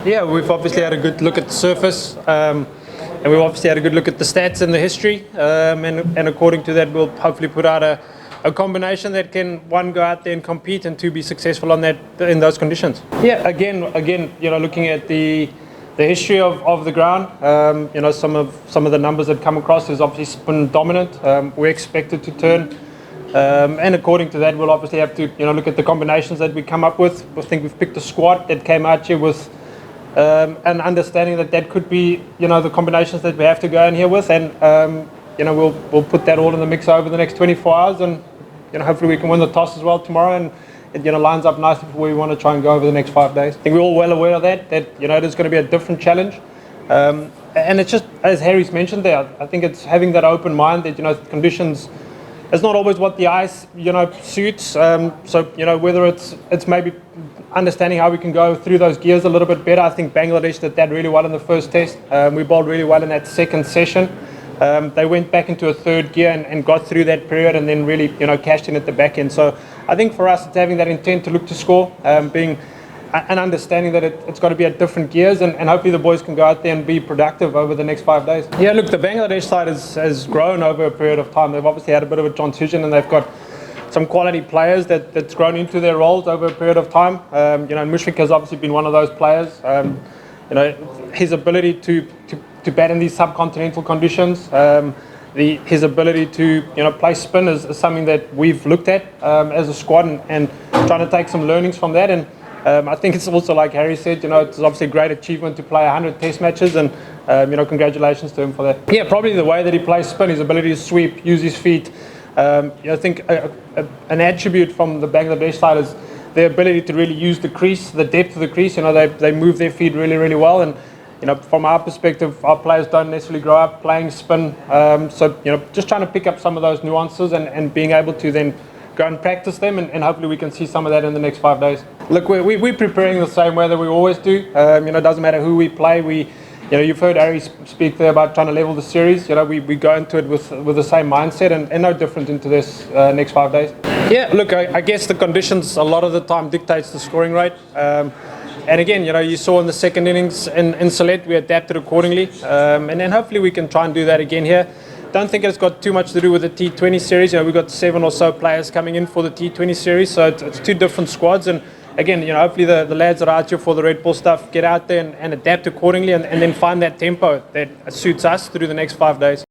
Yeah, we've obviously had a good look at the surface, and we've obviously had a good look at the stats and the history, and according to that, we'll hopefully put out a combination that can, one, go out there and compete, and two, be successful on that in those conditions. Yeah, again, looking at the history of the ground, some of the numbers that come across is obviously spin dominant. We're expected to turn. And according to that, we'll obviously have to look at the combinations that we come up with. I think we've picked a squad that came out here with an understanding that could be the combinations that we have to go in here with, and we'll put that all in the mix over the next 24 hours, and hopefully we can win the toss as well tomorrow, and it lines up nicely for where we want to try and go over the next 5 days. I think we're all well aware of that it is going to be a different challenge, and it's just, as Harry's mentioned there, I think it's having that open mind that conditions, it's not always what the ice suits. So whether it's maybe understanding how we can go through those gears a little bit better. I think Bangladesh did that really well in the first test. We bowled really well in that second session. They went back into a third gear and got through that period, and then really cashed in at the back end. So I think for us, it's having that intent to look to score, being an understanding that it's got to be at different gears, and hopefully the boys can go out there and be productive over the next 5 days. Yeah, look, the Bangladesh side has grown over a period of time. They've obviously had a bit of a transition, and they've got some quality players that's grown into their roles over a period of time. Mushfiq has obviously been one of those players. His ability to bat in these subcontinental conditions, his ability to play spin is something that we've looked at as a squad, and trying to take some learnings from that. And I think it's also, like Harry said, it's obviously a great achievement to play 100 test matches, and congratulations to him for that. Yeah, probably the way that he plays spin, his ability to sweep, use his feet. I think an attribute from the Bangladesh side is their ability to really use the crease, the depth of the crease. They move their feet really, really well, and from our perspective, our players don't necessarily grow up playing spin. So just trying to pick up some of those nuances and being able to then go and practice them, and hopefully we can see some of that in the next 5 days. Look, we're preparing the same way that we always do. It doesn't matter who we play. You've heard Harry speak there about trying to level the series. We go into it with the same mindset, and no different into this next 5 days. Yeah, look, I guess the conditions a lot of the time dictates the scoring rate. And again, you saw in the second innings in Sylhet, we adapted accordingly. And then hopefully we can try and do that again here. Don't think it's got too much to do with the T20 series. We've got 7 or so players coming in for the T20 series, so it's 2 different squads. And again, hopefully the lads that are out here for the red ball stuff get out there and adapt accordingly, and then find that tempo that suits us through the next 5 days.